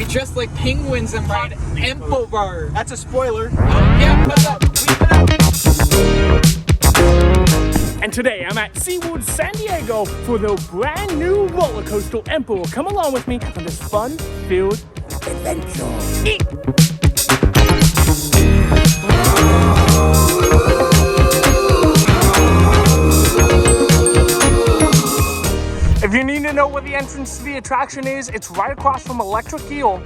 be dressed like penguins and ride Emperor. That's a spoiler. Yeah, but And today I'm at SeaWorld San Diego for the brand new roller coaster Emperor. Come along with me on this fun-filled adventure. Yeet! If you need to know where the entrance to the attraction is, it's right across from Electric Eel.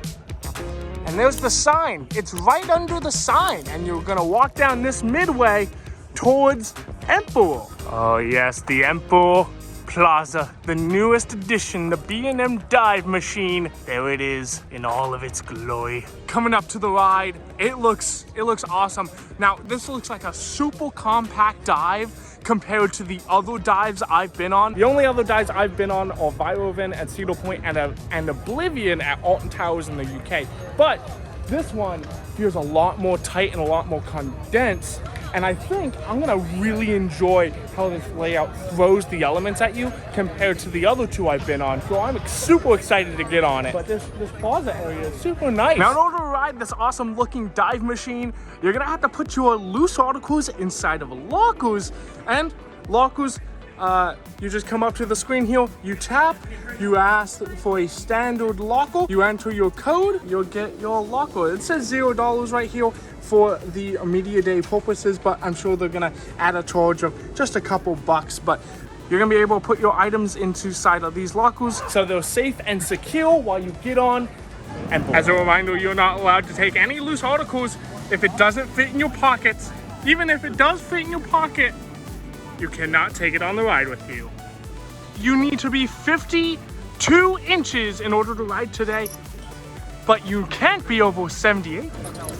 And there's the sign. It's right under the sign. And you're gonna walk down this midway towards Emperor. Oh yes, the Emperor Plaza, the newest addition, the B&M dive machine. There it is in all of its glory. Coming up to the ride, it looks awesome. Now, this looks like a super compact dive compared to the other dives I've been on. The only other dives I've been on are Virovin at Cedar Point and Oblivion at Alton Towers in the UK. But this one feels a lot more tight and a lot more condensed. And I think I'm gonna really enjoy how this layout throws the elements at you compared to the other two I've been on. So I'm super excited to get on it. But this plaza area is super nice. Now in order to ride this awesome looking dive machine, you're gonna have to put your loose articles inside of lockers. And lockers, you just come up to the screen here, you tap, you ask for a standard locker, you enter your code, you'll get your locker. It says $0 right here for the media day purposes, but I'm sure they're gonna add a charge of just a couple bucks. But you're gonna be able to put your items inside of these lockers so they're safe and secure while you get on. And as a reminder, you're not allowed to take any loose articles if it doesn't fit in your pockets. Even if it does fit in your pocket, you cannot take it on the ride with you. You need to be 52 inches in order to ride today, but you can't be over 78.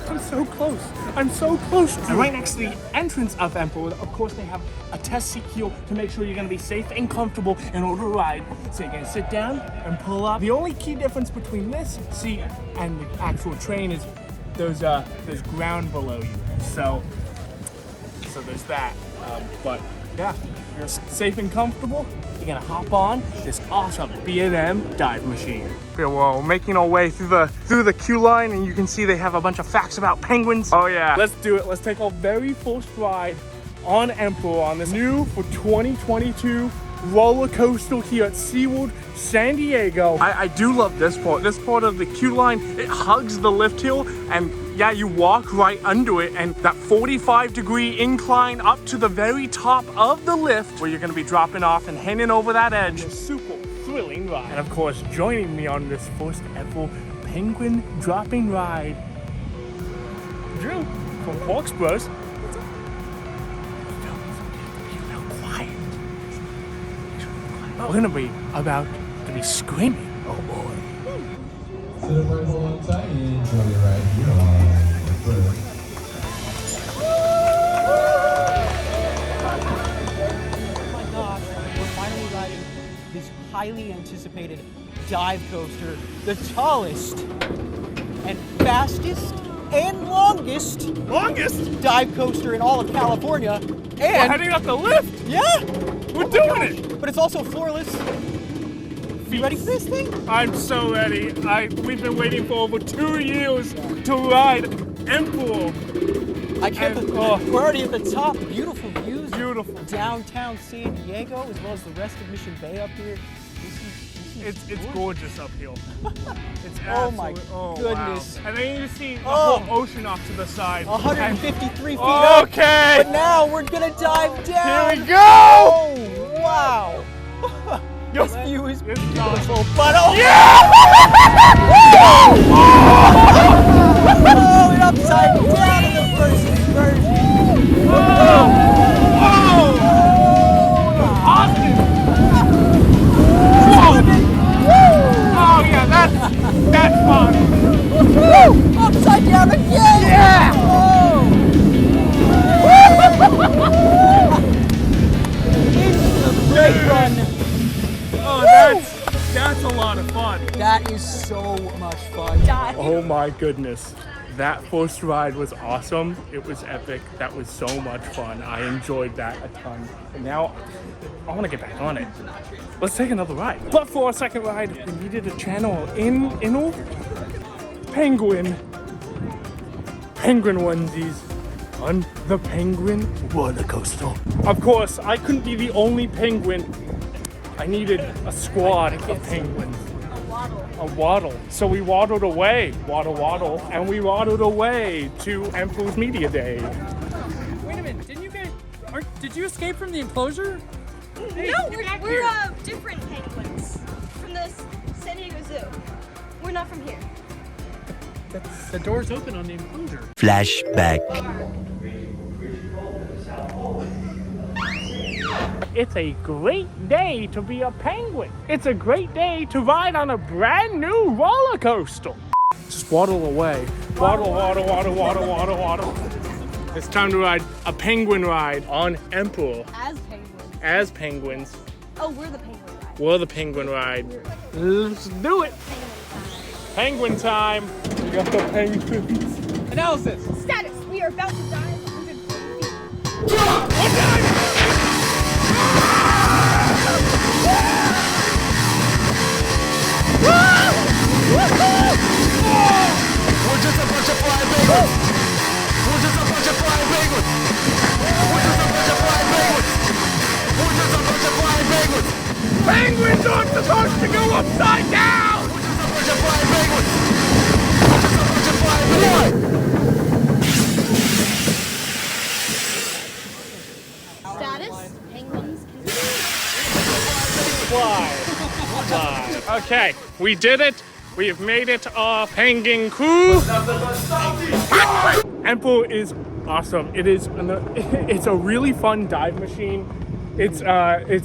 I'm so close. I'm so close to it. And right next to the entrance of Emperor, of course, they have a test seat here to make sure you're gonna be safe and comfortable in order to ride. So you're gonna sit down and pull up. The only key difference between this seat and the actual train is there's ground below you. So there's that. But yeah, you're safe and comfortable. You're gonna hop on this awesome B&M dive machine. Okay, well, we're making our way through the queue line, and you can see they have a bunch of facts about penguins. Oh yeah, let's do it. Let's take our very first ride on Emperor on this new for 2022 roller coaster here at SeaWorld San Diego. I do love this part. This part of the queue line, it hugs the lift hill, and yeah, you walk right under it, and that 45-degree incline up to the very top of the lift where you're gonna be dropping off and hanging over that edge. A super thrilling ride. And of course, joining me on this first ever penguin dropping ride, Drew from Hawks Bros. We're gonna be about to be screaming. Oh boy. Sit up right alongside and enjoy your ride here on the first. Oh my gosh, we're finally riding this highly anticipated dive coaster, the tallest and fastest and longest dive coaster in all of California. And we're heading up the lift. Yeah, we're doing it. But it's also floorless. You ready for this thing? I'm so ready. We've been waiting for over 2 years to ride Emperor. We're already at the top. Beautiful views. Beautiful. Downtown San Diego, as well as the rest of Mission Bay up here. It's gorgeous up here. It's oh my goodness. Wow. And then you see the whole ocean off to the side. 153 feet up. Okay. But now we're gonna dive down. Here we go. Oh, wow. This view is beautiful, but oh and upside down in the first version. Austin! Oh yeah, that's fun. Upside down again. Yeah. Into the brake run. Oh, that's a lot of fun. That is so much fun. Oh my goodness. That first ride was awesome. It was epic. That was so much fun. I enjoyed that a ton. And now I want to get back on it. Let's take another ride. But for our second ride, we needed a channel in penguin onesies on the penguin roller coaster. Of course, I couldn't be the only penguin. I needed a squad of penguins. A waddle. So we waddled away, waddle, and we waddled away to Emperor's Media Day. Wait a minute, did you escape from the enclosure? Hey, No, we're different penguins from the San Diego Zoo. We're not from here. The door's open on the enclosure. Flashback. It's a great day to be a penguin. It's a great day to ride on a brand new roller coaster. Just waddle away. Waddle. It's time to ride a penguin ride on Emperor. As penguins. Oh, we're the penguin ride. We're the penguin ride. Let's do it. Penguin time. We got the penguins. Analysis. Status. We are about to dive 140 feet. We're just a bunch of flying penguins. We're just a bunch of flying penguins. We're just a bunch of flying penguins. We're just a bunch of flying penguins. Penguins aren't supposed to go upside down. We're just a bunch of flying penguins. We're just a bunch of flying penguins. Status. Penguins can Fly. Okay, we did it. We have made it our penguin crew. Emperor is awesome. It's a really fun dive machine. It's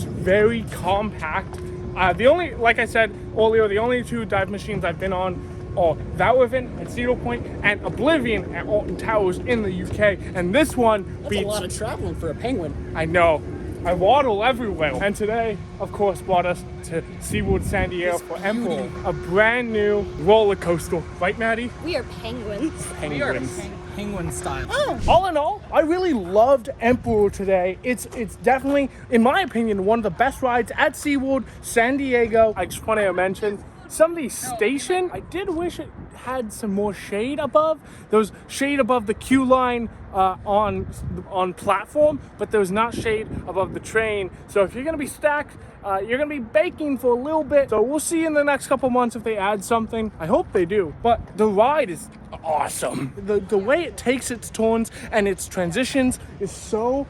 very compact. Like I said earlier, the only two dive machines I've been on are that Riven at Cedar Point and Oblivion at Alton Towers in the UK. And this one beats. That's a lot of traveling for a penguin. I know. I waddle everywhere. And today, of course, brought us to SeaWorld San Diego for Emperor, a brand new roller coaster. Right, Maddie? We are penguins. Penguins. Penguin style. All in all, I really loved Emperor today. It's definitely, in my opinion, one of the best rides at SeaWorld San Diego. I just want to mention, some of these station, I did wish it had some more shade above. There was shade above the queue line on platform, but there was not shade above the train. So if you're gonna be stacked, you're gonna be baking for a little bit. So we'll see in the next couple months if they add something. I hope they do. But the ride is awesome. The way it takes its turns and its transitions is so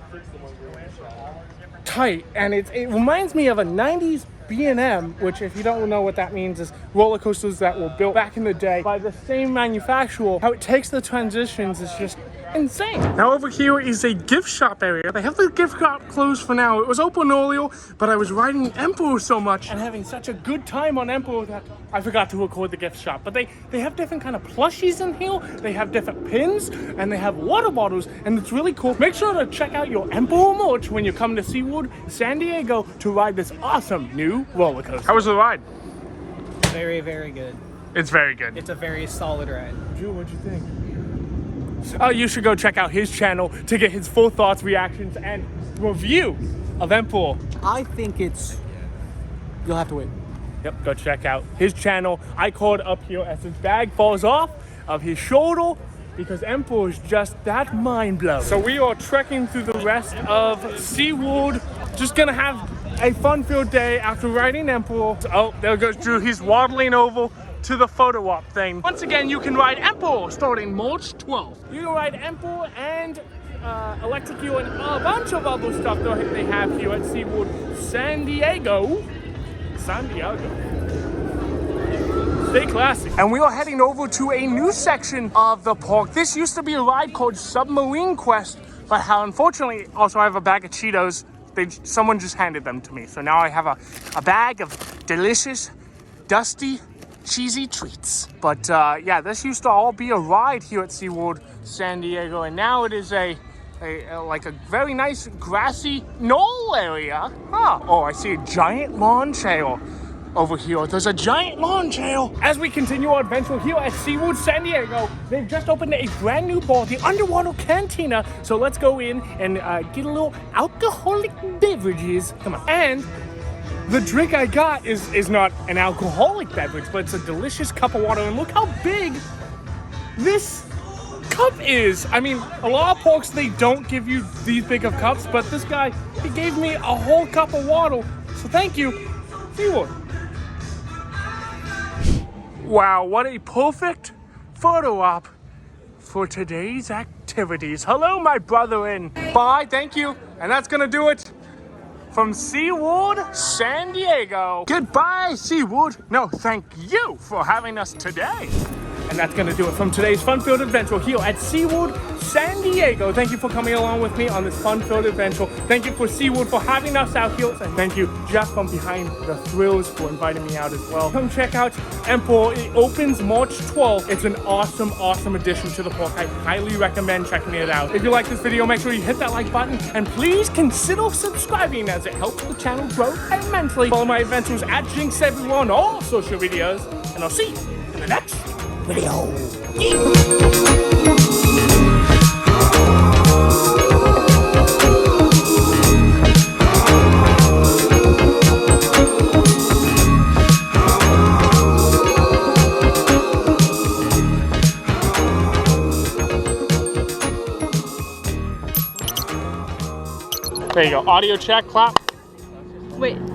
tight, and it reminds me of a 90s B&M, which, if you don't know what that means, is roller coasters that were built back in the day by the same manufacturer. How it takes the transitions is just insane. Now over here is a gift shop area. They have the gift shop closed for now. It was open earlier, but I was riding Emperor so much and having such a good time on Emperor that I forgot to record the gift shop. But they have different kind of plushies in here. They have different pins, and they have water bottles, and it's really cool. Make sure to check out your Emperor merch when you come to SeaWorld San Diego to ride this awesome new roller coaster. How was the ride? Very, very good. It's very good. It's a very solid ride. Drew, what'd you think? You should go check out his channel to get his full thoughts, reactions, and review of Emperor. I think it's... You'll have to wait. Yep, go check out his channel. I called up here as his bag falls off of his shoulder because Emperor is just that mind-blowing. So we are trekking through the rest of SeaWorld. Just gonna have a fun-filled day after riding Emperor. Oh, there goes Drew. He's waddling over to the photo op thing. Once again, you can ride Emperor starting March 12th. You can ride Emperor and Electric Eel and a bunch of other stuff that they have here at SeaWorld San Diego. Stay classy. And we are heading over to a new section of the park. This used to be a ride called Submarine Quest, but how unfortunately, also I have a bag of Cheetos. Someone just handed them to me. So now I have a bag of delicious, dusty, cheesy treats. But yeah, this used to all be a ride here at SeaWorld San Diego, and now it is like a very nice grassy knoll area. Huh. Oh, I see a giant lawn chair over here. There's a giant lawn chair. As we continue our adventure here at SeaWorld San Diego, they've just opened a brand new bar, the Underwater Cantina. So let's go in and get a little alcoholic beverages. Come on. And the drink I got is not an alcoholic beverage, but it's a delicious cup of water. And look how big this cup is. I mean, a lot of parks, they don't give you these big of cups, but this guy, he gave me a whole cup of waddle. So thank you, SeaWorld. Wow, what a perfect photo op for today's activities. Hello, my brethren. Bye, thank you. And that's gonna do it from SeaWorld San Diego. Goodbye, SeaWorld. No, thank you for having us today. And that's gonna do it from today's fun-filled adventure here at SeaWorld San Diego. Thank you for coming along with me on this fun-filled adventure. Thank you for SeaWorld for having us out here. And thank you, Jeff from Behind the Thrills, for inviting me out as well. Come check out Emperor. It opens March 12th. It's an awesome, awesome addition to the park. I highly recommend checking it out. If you like this video, make sure you hit that like button. And please consider subscribing, as it helps the channel grow immensely. Follow my adventures at Jinx everywhere on all social medias. And I'll see you in the next video. There you go. Audio check, clap. Wait.